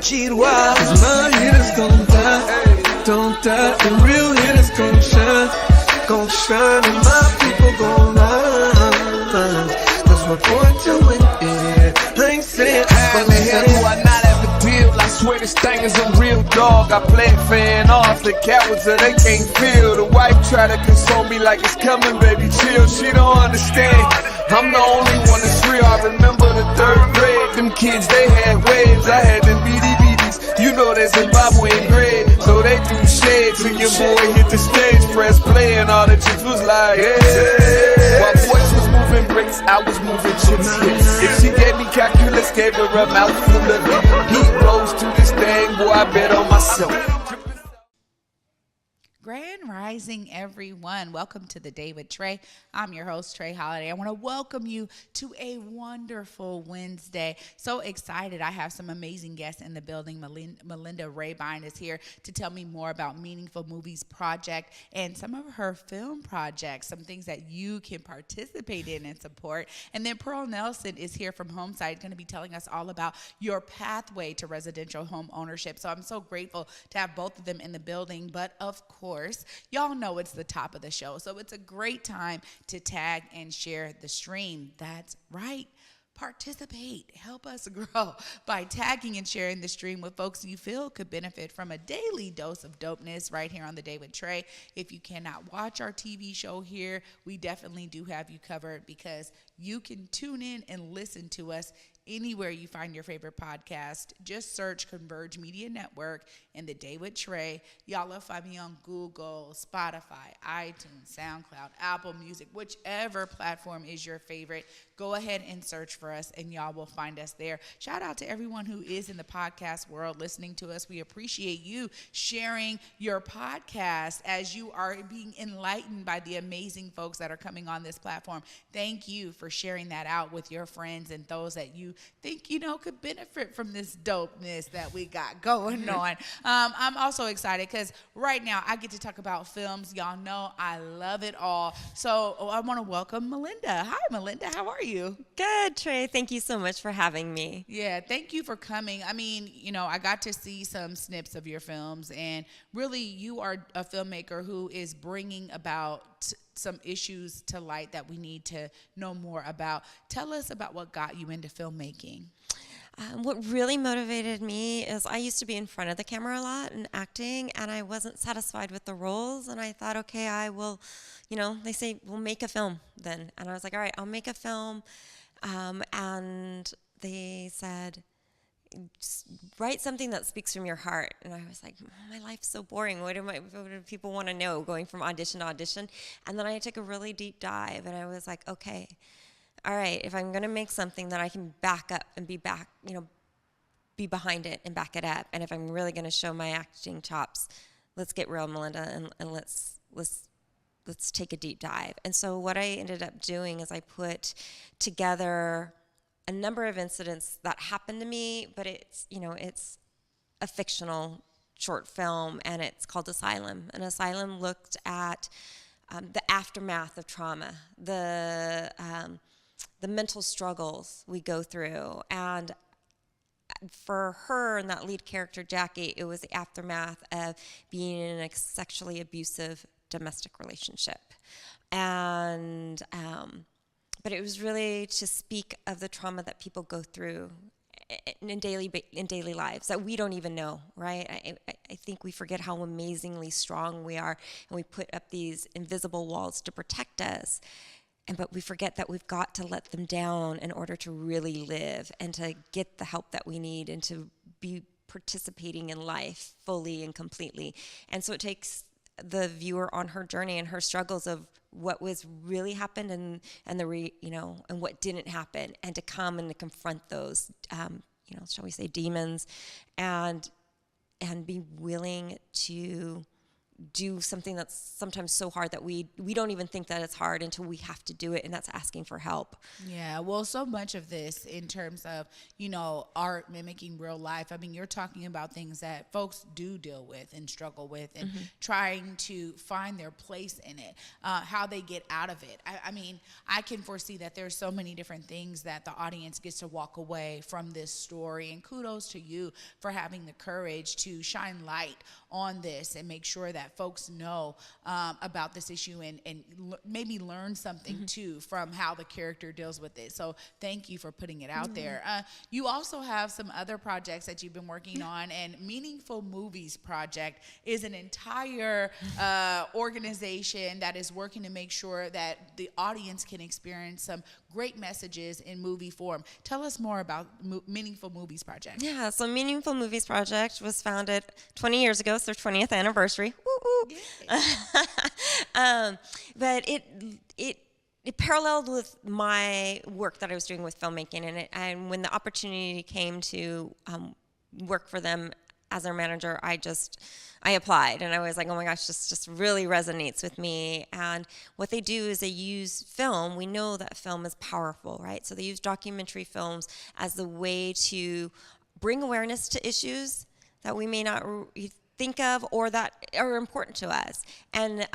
cheat wild. Cause my hitters gon' die, don't die. The real hitters gon' shine, and my people gon' rise. Cause we're born to win, yeah. I ain't saying but the hell do I not have to build? I swear this thing is a real dog. I play fan off the cowards so they can't feel. The wife try to console me like it's coming, baby, chill. She don't understand. I'm the only one that's real. I remember the 3rd grade. Them kids, they had waves. I had them BDBs. You know that's Zimbabwe grade. So they threw shade till your boy hit the stage. Press play and all the chicks was like, yeah. While boys was moving bricks, I was moving chips. Yeah. If she gave me calculus, gave her a mouthful of it. Heat rose to this thing, boy, I bet on myself. Grand Rising, everyone. Welcome to The Day with Trae. I'm your host, Trae Holiday. I want to welcome you to a wonderful Wednesday. So excited. I have some amazing guests in the building. Melinda Raebyne is here to tell me more about Meaningful Movies Project and some of her film projects, some things that you can participate in and support. And then Pearl Nelson is here from Homesight, going to be telling us all about your pathway to residential home ownership. So I'm so grateful to have both of them in the building. But of course, y'all know it's the top of the show, so it's a great time to tag and share the stream. That's right. Participate. Help us grow by tagging and sharing the stream with folks you feel could benefit from a daily dose of dopeness right here on The Day with Trae. If you cannot watch our TV show here, we definitely do have you covered because you can tune in and listen to us anywhere you find your favorite podcast. Just search Converge Media Network and The Day with Trae. Y'all will find me on Google, Spotify, iTunes, SoundCloud, Apple Music, whichever platform is your favorite. Go ahead and search for us, and y'all will find us there. Shout out to everyone who is in the podcast world listening to us. We appreciate you sharing your podcast as you are being enlightened by the amazing folks that are coming on this platform. Thank you for sharing that out with your friends and those that you think, could benefit from this dopeness that we got going on. I'm also excited because right now I get to talk about films. Y'all know I love it all. So I want to welcome Melinda. Hi, Melinda. How are you? Good, Trae. Thank you so much for having me. Yeah, thank you for coming. I mean, I got to see some snips of your films, and really you are a filmmaker who is bringing about some issues to light that we need to know more about. Tell us about what got you into filmmaking. What really motivated me is I used to be in front of the camera a lot and acting, and I wasn't satisfied with the roles, and I thought, okay, I will, they say, we'll make a film then. And I was like, all right, I'll make a film. And they said, write something that speaks from your heart. And I was like, my life's so boring. What do people want to know going from audition to audition? And then I took a really deep dive, and I was like, okay, all right, if I'm going to make something that I can back up and be behind it and back it up, and if I'm really going to show my acting chops, let's get real, Melinda, and let's take a deep dive. And so what I ended up doing is I put together a number of incidents that happened to me, but it's a fictional short film, and it's called Asylum. And Asylum looked at the aftermath of trauma, the mental struggles we go through. And for her and that lead character, Jackie, it was the aftermath of being in a sexually abusive domestic relationship. And but it was really to speak of the trauma that people go through in daily lives that we don't even know, right? I think we forget how amazingly strong we are, and we put up these invisible walls to protect us. But we forget that we've got to let them down in order to really live and to get the help that we need and to be participating in life fully and completely. And so it takes the viewer on her journey and her struggles of what was really happened and what didn't happen, and to come and to confront those, shall we say, demons, and be willing to do something that's sometimes so hard that we don't even think that it's hard until we have to do it, and that's asking for help. Yeah, well, so much of this in terms of, art mimicking real life. I mean, you're talking about things that folks do deal with and struggle with and trying to find their place in it, how they get out of it. I mean, I can foresee that there's so many different things that the audience gets to walk away from this story, and kudos to you for having the courage to shine light on this and make sure that folks know about this issue and maybe learn something too from how the character deals with it. So thank you for putting it out there. You also have some other projects that you've been working on, and Meaningful Movies Project is an entire organization that is working to make sure that the audience can experience some great messages in movie form. Tell us more about Meaningful Movies Project. Yeah, so Meaningful Movies Project was founded 20 years ago. It's their 20th anniversary. Woo-woo. But it paralleled with my work that I was doing with filmmaking, and when the opportunity came to work for them as their manager, I applied, and I was like, oh my gosh, this just really resonates with me. And what they do is they use film. We know that film is powerful, right? So they use documentary films as the way to bring awareness to issues that we may not think of or that are important to us, and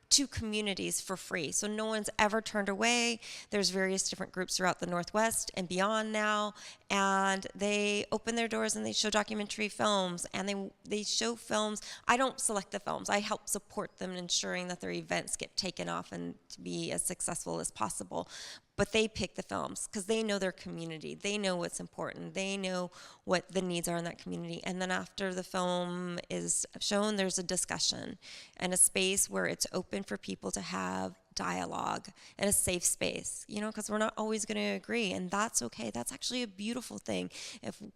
to communities for free. So no one's ever turned away. There's various different groups throughout the Northwest and beyond now, and they open their doors and they show documentary films, and they show films. I don't select the films. I help support them in ensuring that their events get taken off and to be as successful as possible. But they pick the films because they know their community. They know what's important. They know what the needs are in that community. And then after the film is shown, there's a discussion and a space where it's open for people to have dialogue and a safe space, because we're not always going to agree, and that's okay. That's actually a beautiful thing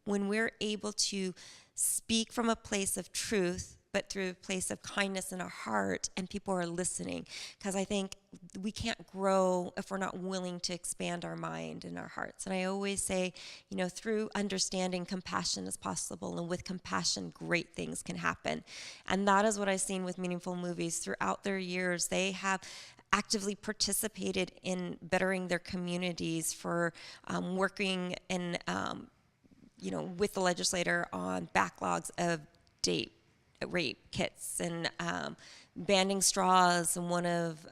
when we're able to speak from a place of truth, but through a place of kindness in our heart, and people are listening. Because I think we can't grow if we're not willing to expand our mind and our hearts. And I always say, through understanding, compassion is possible, and with compassion, great things can happen. And that is what I've seen with Meaningful Movies. Throughout their years, they have actively participated in bettering their communities, for working in, with the legislator on backlogs of rape kits, and banning straws in one of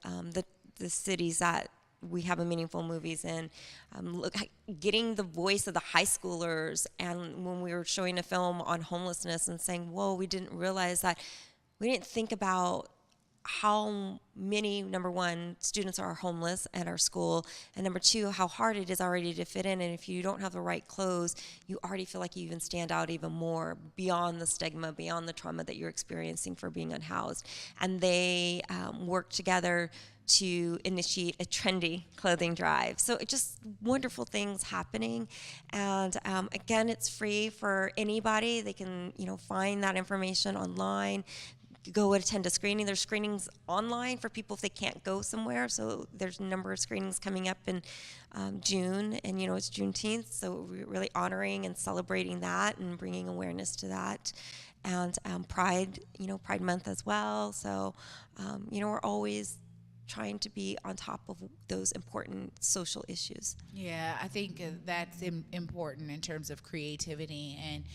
the cities that we have a Meaningful Movies in, getting the voice of the high schoolers. And when we were showing a film on homelessness and saying, whoa, we didn't realize that, we didn't think about how many, number one, students are homeless at our school, and number two, how hard it is already to fit in. And if you don't have the right clothes, you already feel like you even stand out even more beyond the stigma, beyond the trauma that you're experiencing for being unhoused. And they work together to initiate a trendy clothing drive. So it's just wonderful things happening. And again, it's free for anybody. They can, find that information online. Go attend a screening. There's screenings online for people if they can't go somewhere. So there's a number of screenings coming up in June, and it's Juneteenth, so we're really honoring and celebrating that and bringing awareness to that. And Pride, Pride Month as well. So, we're always trying to be on top of those important social issues. Yeah, I think that's important in terms of creativity. And,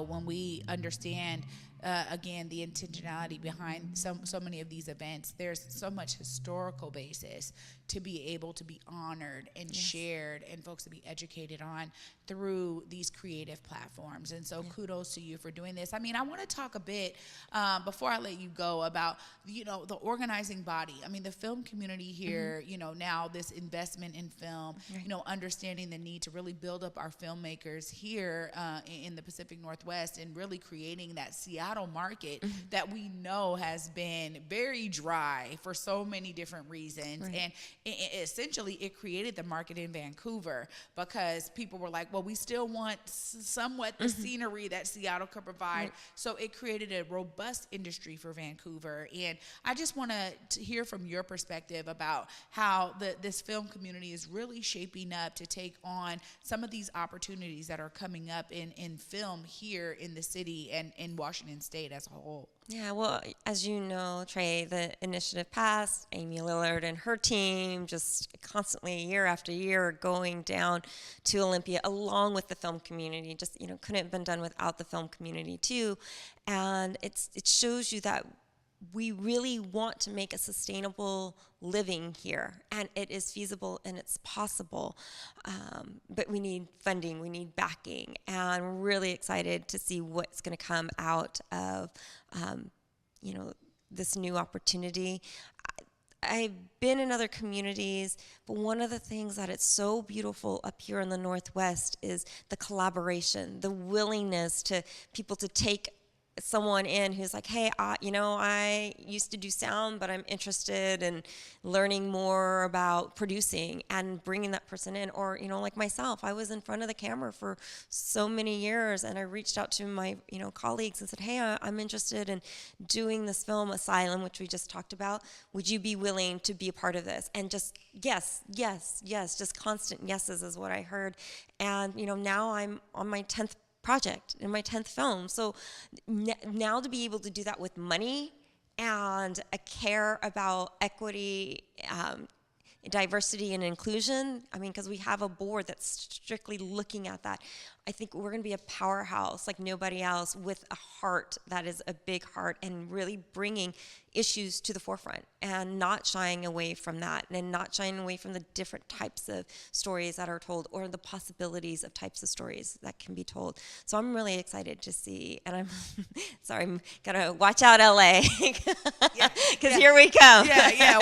when we understand, again, the intentionality behind so many of these events, there's so much historical basis to be able to be honored and shared, and folks to be educated on through these creative platforms. And so kudos to you for doing this. I mean, I want to talk a bit, before I let you go, about, the organizing body. I mean, the film community here, now this investment in film, understanding the need to really build up our filmmakers here in the Pacific Northwest, and really creating that Seattle market that we know has been very dry for so many different reasons. Right. And essentially it created the market in Vancouver, because people were like, well, we still want somewhat the scenery that Seattle could provide. Right. So it created a robust industry for Vancouver. And I just want to hear from your perspective about how this film community is really shaping up to take on some of these opportunities that are coming up in film here in the city and in Washington Washington State as a whole? Yeah, well, as you know, Trae, the initiative passed. Amy Lillard and her team just constantly, year after year, going down to Olympia, along with the film community. Just, couldn't have been done without the film community too. And it shows you that we really want to make a sustainable living here, and it is feasible and it's possible, but we need funding, we need backing, and we're really excited to see what's going to come out of this new opportunity. I've been in other communities, but one of the things that it's so beautiful up here in the Northwest is the collaboration, the willingness to people to take someone in who's like, hey, I used to do sound, but I'm interested in learning more about producing, and bringing that person in. Or, like myself, I was in front of the camera for so many years, and I reached out to my, colleagues and said, hey, I'm interested in doing this film, Asylum, which we just talked about. Would you be willing to be a part of this? And just yes, just constant yeses is what I heard. And, now I'm on my 10th project, in my 10th film. So now to be able to do that with money and a care about equity, diversity and inclusion, because we have a board that's strictly looking at that. I think we're going to be a powerhouse like nobody else, with a heart that is a big heart, and really bringing issues to the forefront and not shying away from that, and not shying away from the different types of stories that are told, or the possibilities of types of stories that can be told. So I'm really excited to see, and I'm sorry, I'm gonna watch out LA, because here we come.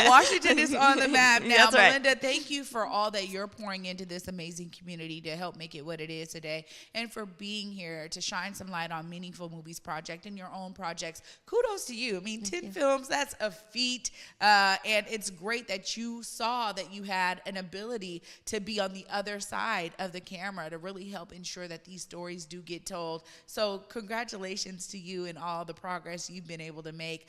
Washington is on the map now. That's right. Melinda, thank you for all that you're pouring into this amazing community to help make it what it is today, and for being here to shine some light on Meaningful Movies Project and your own projects. Kudos to you. 10 films, that's a feat, and it's great that you saw that you had an ability to be on the other side of the camera to really help ensure that these stories do get told. So congratulations to you and all the progress you've been able to make.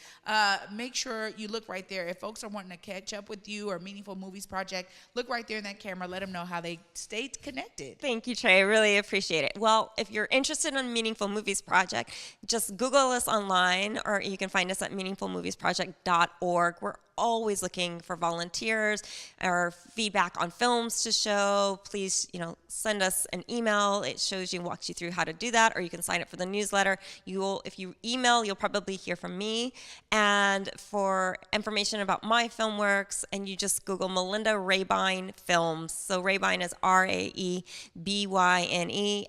Make sure you look right there. If folks are wanting to catch up with you or Meaningful Movies Project, look right there in that camera. Let them know how they stay connected. Thank you, Trae. I really appreciate it. Well, if you're interested in Meaningful Movies Project, just Google us online, or you can find us at meaningfulmoviesproject.org. We're always looking for volunteers or feedback on films to show. Please, send us an email. It shows you, walks you through how to do that, or you can sign up for the newsletter. If you email, you'll probably hear from me. And for information about my film works, and you just Google Melinda Raebyne Films. So Raebyne is Raebyne.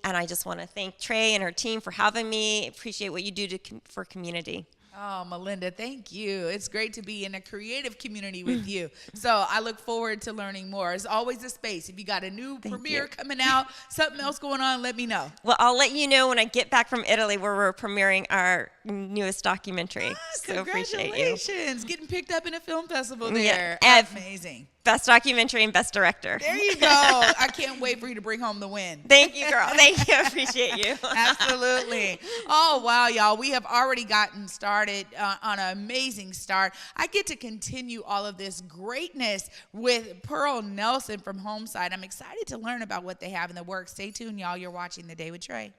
And I just want to thank Trae and her team for having me. Appreciate what you do for community. Oh, Melinda, thank you. It's great to be in a creative community with you. So I look forward to learning more. There's always a space. If you got a new premiere coming out, something else going on, let me know. Well, I'll let you know when I get back from Italy, where we're premiering our newest documentary. So appreciate you. Congratulations. Getting picked up in a film festival there. Yeah. Amazing. Best documentary and best director. There you go. I can't wait for you to bring home the win. Thank you, girl. Thank you. I appreciate you. Absolutely. Oh, wow, y'all. We have already gotten started on an amazing start. I get to continue all of this greatness with Pearl Nelson from Homesight. I'm excited to learn about what they have in the works. Stay tuned, y'all. You're watching The Day with Trae.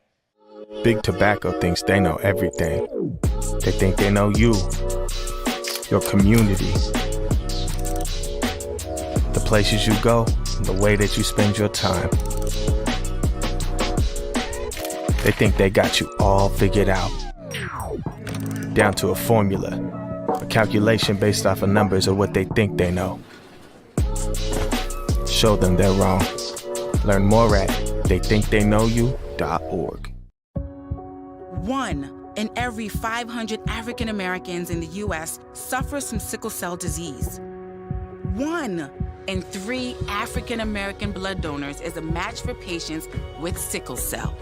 Big Tobacco thinks they know everything. They think they know you, your community, the places you go, and the way that you spend your time. They think they got you all figured out, down to a formula, a calculation based off of numbers of what they think they know. Show them they're wrong. Learn more at theythinktheyknowyou.org. 1 in every 500 African Americans in the U.S. suffers from sickle cell disease. 1 in 3 African American blood donors is a match for patients with sickle cell.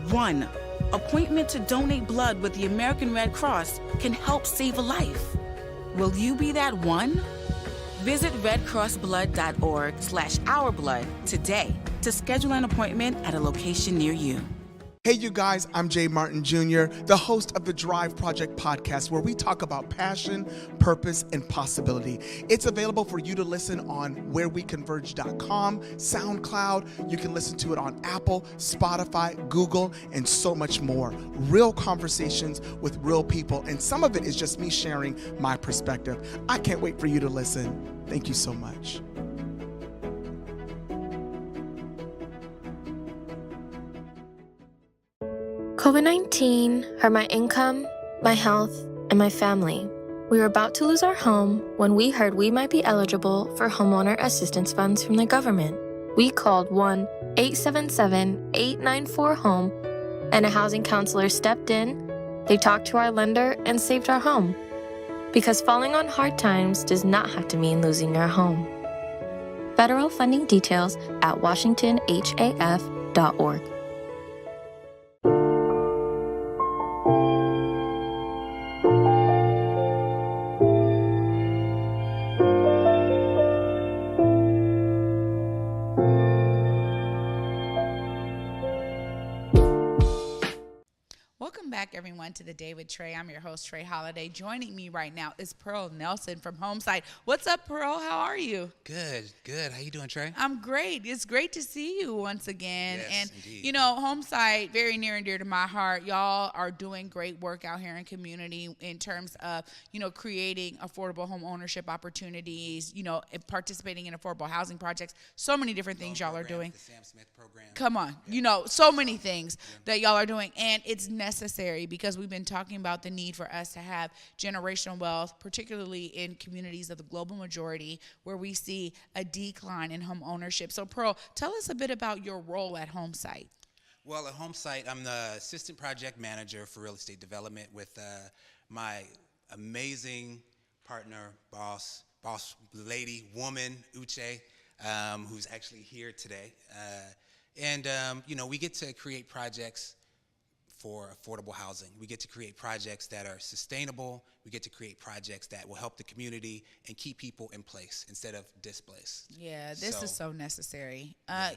1 appointment to donate blood with the American Red Cross can help save a life. Will you be that one? Visit redcrossblood.org/ourblood today to schedule an appointment at a location near you. Hey, you guys, I'm Jay Martin Jr., the host of the Drive Project podcast, where we talk about passion, purpose, and possibility. It's available for you to listen on whereweconverge.com, SoundCloud. You can listen to it on Apple, Spotify, Google, and so much more. Real conversations with real people, and some of it is just me sharing my perspective. I can't wait for you to listen. Thank you so much. COVID-19 hurt my income, my health, and my family. We were about to lose our home when we heard we might be eligible for homeowner assistance funds from the government. We called 1-877-894-HOME, and a housing counselor stepped in. They talked to our lender and saved our home. Because falling on hard times does not have to mean losing your home. Federal funding details at washingtonhaf.org. Welcome back, everyone, to the Day with Trae. I'm your host, Trae Holiday. Joining me right now is Pearl Nelson from Homesight. What's up, Pearl? How are you? Good. How you doing, Trae? I'm great. It's great to see you once again. Yes, and indeed. you know, Homesight, very near and dear to my heart. Y'all are doing great work out here in community in terms of, you know, creating affordable home ownership opportunities, you know, participating in affordable housing projects. So many different things y'all are doing. The Sam Smith program. Come on, you know, so many things that y'all are doing, and it's necessary because we've been talking about the need for us to have generational wealth, particularly in communities of the global majority where we see a decline in home ownership. So, Pearl, tell us a bit about your role at Homesight. Well, at Homesight, I'm the assistant project manager for real estate development with my amazing partner, boss lady, woman, Uche, who's actually here today. You know, we get to create projects for affordable housing. We get to create projects that are sustainable. We get to create projects that will help the community and keep people in place instead of displaced. Yeah, this is so necessary.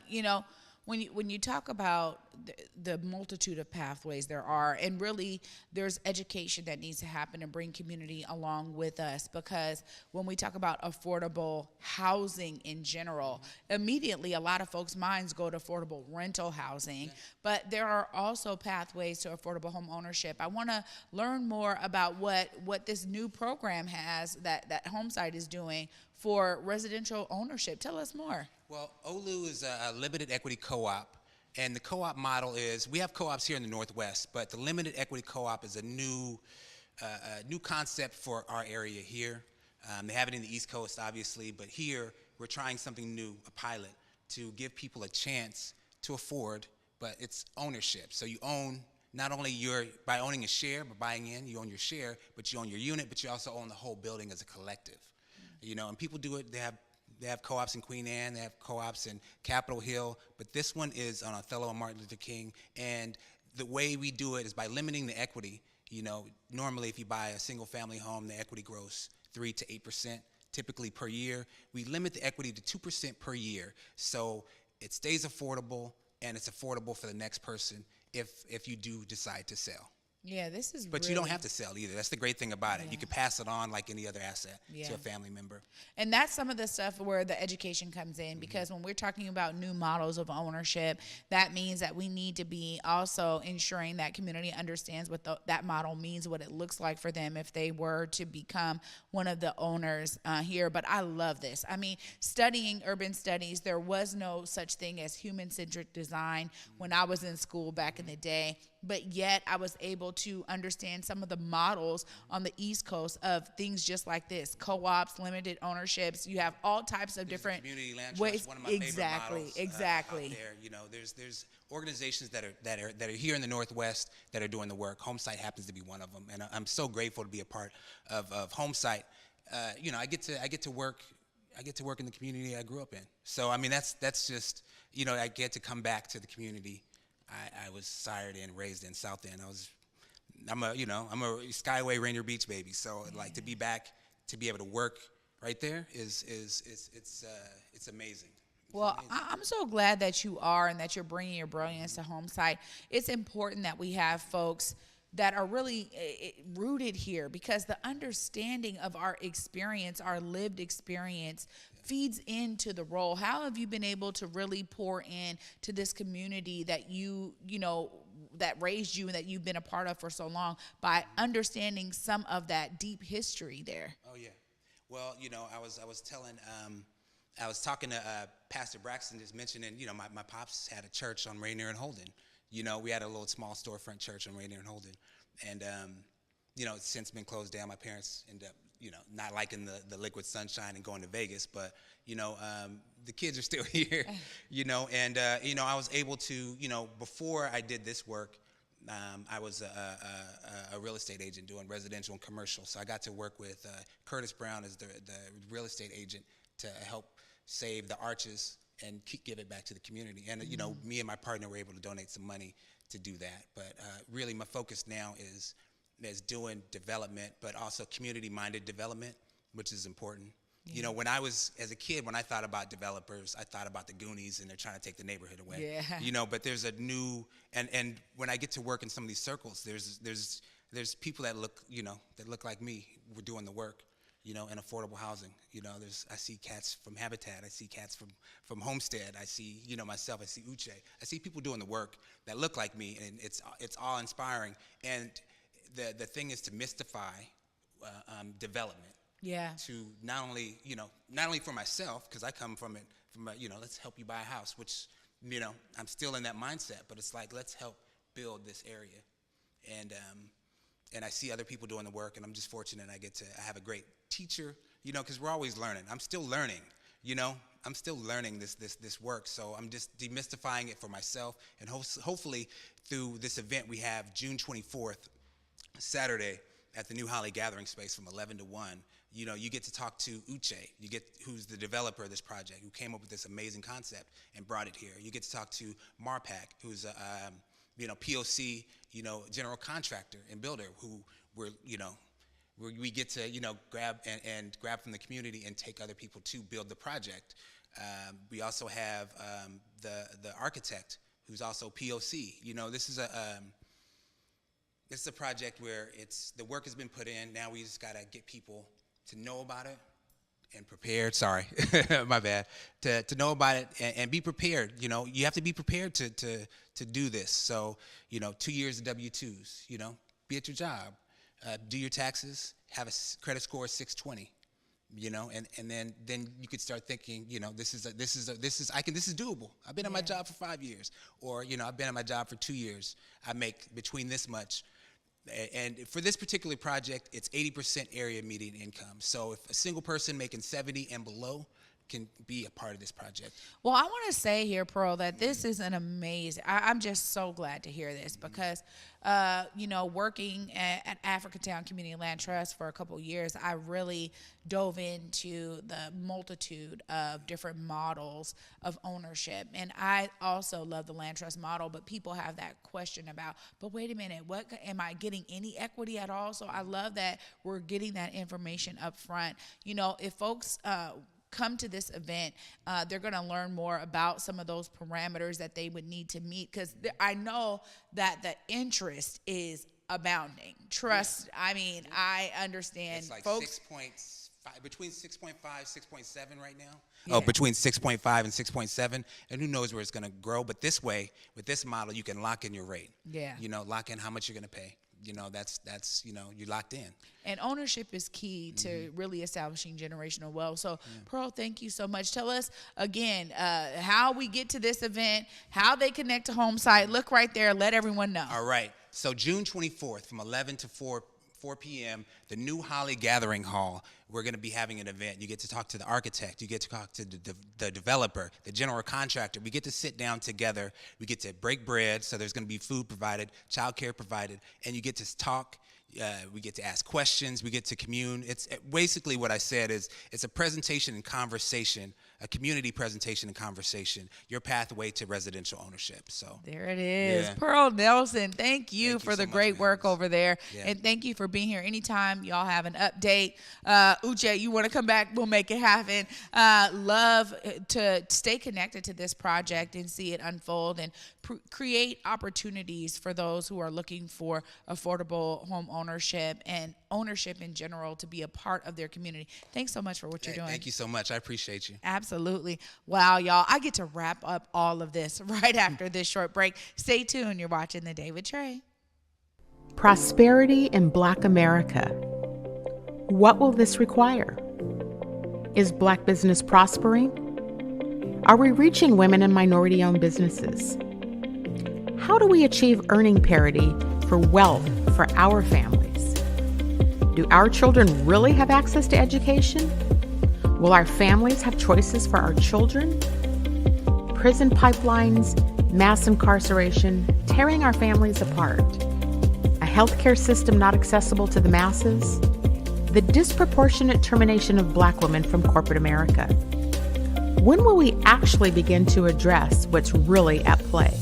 You know, when you talk about the multitude of pathways there are, and really there's education that needs to happen and bring community along with us, because when we talk about affordable housing in general, immediately a lot of folks' minds go to affordable rental housing, but there are also pathways to affordable home ownership. I want to learn more about what this new program has that Homesight is doing for residential ownership. Tell us more. Well, OLU is a limited equity co-op, and the co-op model is, we have co-ops here in the Northwest, but the limited equity co-op is a new concept for our area here. They have it in the East Coast, obviously, but here we're trying something new, a pilot, to give people a chance to afford, but it's ownership. So you own not only by owning a share, but buying in, you own your share, but you own your unit, but you also own the whole building as a collective. You know, and people do it. They have co-ops in Queen Anne, they have co-ops in Capitol Hill, but this one is on Othello and Martin Luther King, and the way we do it is by limiting the equity. You know, normally if you buy a single family home, the equity grows 3 to 8% typically per year. We limit the equity to 2% per year, so it stays affordable, and it's affordable for the next person if you do decide to sell. Yeah, this is But you don't have to sell either. That's the great thing about it. You can pass it on like any other asset to a family member. And that's some of the stuff where the education comes in, because when we're talking about new models of ownership, that means that we need to be also ensuring that community understands what that model means, what it looks like for them if they were to become one of the owners here. But I love this. I mean, studying urban studies, there was no such thing as human-centric design when I was in school back in the day. But yet I was able to understand some of the models on the East Coast of things just like this: co-ops, limited ownerships. You have all types of different community land ways. Trust, one of my favorite models, exactly. Out there. You know, there's organizations that are here in the Northwest that are doing the work. Homesight happens to be one of them, and I'm so grateful to be a part of Homesight. You know, I get to work in the community I grew up in. So I mean, that's just, you know, I get to come back to the community I was sired and raised in, South End. I'm a Skyway Rainier Beach baby. So like to be back, to be able to work right there it's amazing. Well, I'm so glad that you are and that you're bringing your brilliance to Homesight. It's important that we have folks that are really rooted here, because the understanding of our experience, our lived experience, feeds into the role. How have you been able to really pour in to this community that you know, that raised you and that you've been a part of for so long, by understanding some of that deep history there? Oh yeah. Well, you know, I was talking to Pastor Braxton, just mentioning, you know, my pops had a church on Rainier and Holden. You know, we had a little small storefront church on Rainier and Holden. And, you know, it's since been closed down. My parents ended up, you know, not liking the liquid sunshine and going to Vegas. But, you know, the kids are still here, you know. And, you know, I was able to, you know, before I did this work, I was a real estate agent doing residential and commercial. So I got to work with Curtis Brown as the real estate agent to help save the arches and give it back to the community. And, you know, me and my partner were able to donate some money to do that. But really my focus now is doing development, but also community-minded development, which is important. Yeah. You know, when I was, as a kid, when I thought about developers, I thought about the Goonies and they're trying to take the neighborhood away. Yeah. You know, but there's a new, and when I get to work in some of these circles, there's people that look, you know, that look like me. We're doing the work, you know, in affordable housing. You know, I see cats from Habitat. I see cats from Homestead. I see, you know, myself. I see Uche. I see people doing the work that look like me, and it's all inspiring. And the thing is to mystify development. Yeah. To not only for myself, because I come from you know, let's help you buy a house, which, you know, I'm still in that mindset, but it's like, let's help build this area. And I see other people doing the work, and I'm just fortunate I have a great teacher, you know, because we're always learning. I'm still learning, you know. I'm still learning this work, so I'm just demystifying it for myself. And hopefully through this event we have June 24th, Saturday, at the New Holly Gathering Space from 11 to 1. You know, you get to talk to Uche, who's the developer of this project, who came up with this amazing concept and brought it here. You get to talk to Marpak, who's a you know, POC, you know, general contractor and builder, who we get to, you know, grab from the community and take other people to build the project. We also have the architect, who's also POC. You know, this is a project where the work has been put in. Now we just gotta get people to know about it and prepared. Sorry, my bad. To know about it and be prepared. You know, you have to be prepared to do this. So, you know, 2 years of W-2s. You know, be at your job, do your taxes, have a credit score of 620. You know, and then you could start thinking, you know, this is doable. I've been at my job for 5 years, or, you know, I've been at my job for 2 years. I make between this much. And for this particular project, it's 80% area median income. So if a single person making 70 and below can be a part of this project. Well, I want to say here, Pearl, that this is an amazing, I'm just so glad to hear this, because, you know, working at Africatown Community Land Trust for a couple of years, I really dove into the multitude of different models of ownership. And I also love the land trust model, but people have that question about, but wait a minute, what am I getting any equity at all? So I love that we're getting that information up front. You know, if folks come to this event, they're going to learn more about some of those parameters that they would need to meet, because I know that the interest is abounding. Trust, I mean, I understand. It's like folks, between 6.5, 6.7 right now. Yeah. Oh, between 6.5 and 6.7, and who knows where it's going to grow. But this way, with this model, you can lock in your rate. Yeah. You know, lock in how much you're going to pay. You know, that's you know, you're locked in. And ownership is key to really establishing generational wealth. So, Pearl, thank you so much. Tell us again how we get to this event, how they connect to Homesight. Look right there. Let everyone know. All right. So June 24th from 11 to 4 p.m., the New Holly Gathering Hall, we're going to be having an event. You get to talk to the architect. You get to talk to the developer, the general contractor. We get to sit down together. We get to break bread, so there's going to be food provided, childcare provided, and you get to talk. We get to ask questions. We get to commune. It's basically what I said is it's a presentation and conversation, a community presentation and conversation, your pathway to residential ownership. So there it is. Yeah. Pearl Nelson, thank you for so the much, great work ladies. over there. Yeah. And thank you for being here. Anytime y'all have an update, Uche, you want to come back, we'll make it happen. Love to stay connected to this project and see it unfold and create opportunities for those who are looking for affordable home ownership and ownership in general to be a part of their community. Thanks so much for what you're doing. Thank you so much. I appreciate you. Absolutely. Wow, y'all. I get to wrap up all of this right after this short break. Stay tuned. You're watching The Day with Trae. Prosperity in Black America. What will this require? Is Black business prospering? Are we reaching women and minority-owned businesses? How do we achieve earning parity for wealth for our families? Do our children really have access to education? Will our families have choices for our children? Prison pipelines, mass incarceration, tearing our families apart. A healthcare system not accessible to the masses. The disproportionate termination of Black women from corporate America. When will we actually begin to address what's really at play?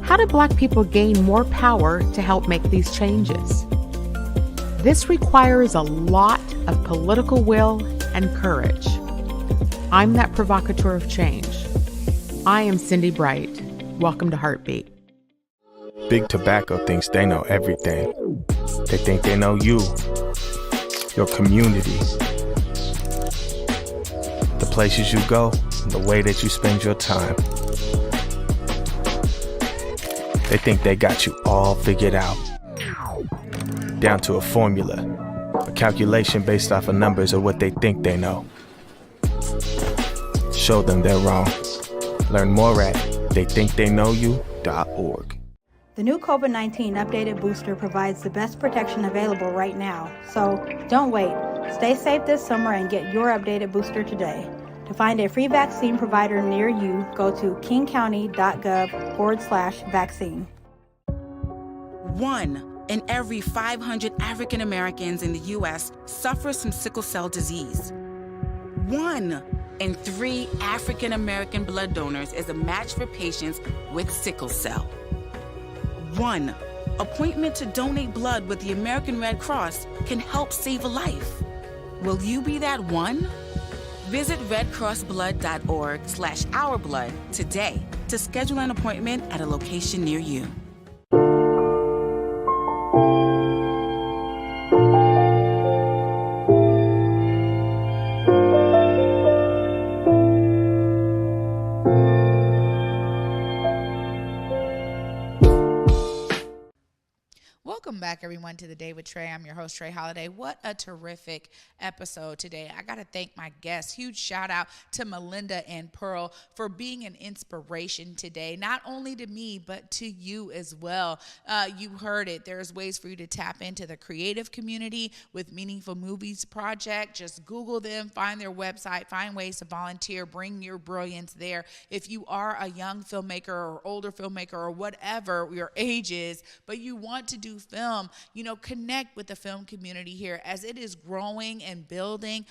How do Black people gain more power to help make these changes? This requires a lot of political will and courage. I'm that provocateur of change. I am Cindy Bright. Welcome to Heartbeat. Big Tobacco thinks they know everything. They think they know you, your community, the places you go, and the way that you spend your time. They think they got you all figured out, down to a formula, a calculation based off of numbers of what they think they know. Show them they're wrong. Learn more at theythinktheyknowyou.org. The new COVID-19 updated booster provides the best protection available right now. So don't wait. Stay safe this summer and get your updated booster today. To find a free vaccine provider near you, go to kingcounty.gov/vaccine. 1 in every 500 African Americans in the U.S. suffers from sickle cell disease. 1 in 3 African American blood donors is a match for patients with sickle cell. 1 appointment to donate blood with the American Red Cross can help save a life. Will you be that one? Visit redcrossblood.org/ourblood today to schedule an appointment at a location near you. Welcome back, everyone, to The Day with Trae. I'm your host, Trae Holiday. What a terrific episode today. I got to thank my guests. Huge shout out to Melinda and Pearl for being an inspiration today, not only to me, but to you as well. You heard it. There's ways for you to tap into the creative community with Meaningful Movies Project. Just Google them, find their website, find ways to volunteer, bring your brilliance there. If you are a young filmmaker or older filmmaker or whatever your age is, but you want to do film, connect with the film community here as it is growing and building.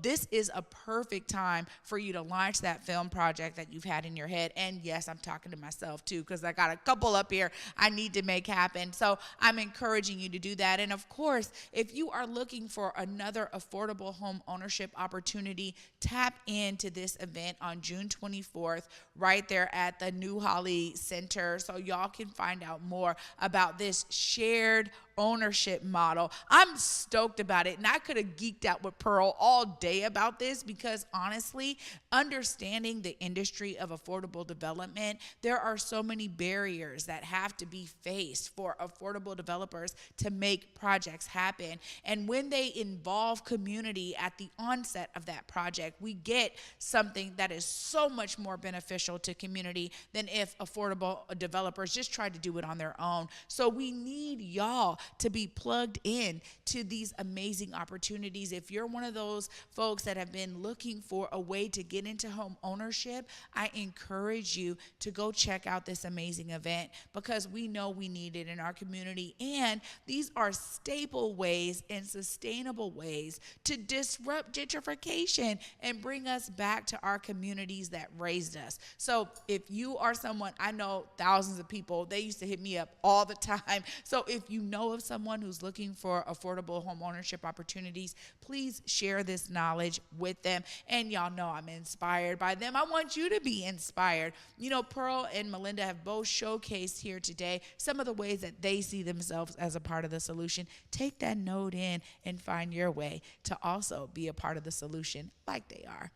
This is a perfect time for you to launch that film project that you've had in your head. And yes, I'm talking to myself too, because I got a couple up here I need to make happen. So I'm encouraging you to do that. And of course, if you are looking for another affordable home ownership opportunity, tap into this event on June 24th, right there at the New Holly Center, so y'all can find out more about this shared ownership model. I'm stoked about it, and I could have geeked out with Pearl all day about this because honestly, understanding the industry of affordable development, there are so many barriers that have to be faced for affordable developers to make projects happen. And when they involve community at the onset of that project, we get something that is so much more beneficial to community than if affordable developers just tried to do it on their own. So we need y'all to be plugged in to these amazing opportunities. If you're one of those folks that have been looking for a way to get into home ownership, I encourage you to go check out this amazing event, because we know we need it in our community. And these are staple ways and sustainable ways to disrupt gentrification and bring us back to our communities that raised us. So if you are someone, I know thousands of people, they used to hit me up all the time. So if you know of someone who's looking for affordable home ownership opportunities, please share this knowledge with them. And y'all know I'm inspired by them. I want you to be inspired. You know, Pearl and Melinda have both showcased here today some of the ways that they see themselves as a part of the solution. Take that note in and find your way to also be a part of the solution like they are.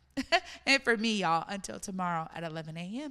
And for me, y'all, until tomorrow at 11 a.m.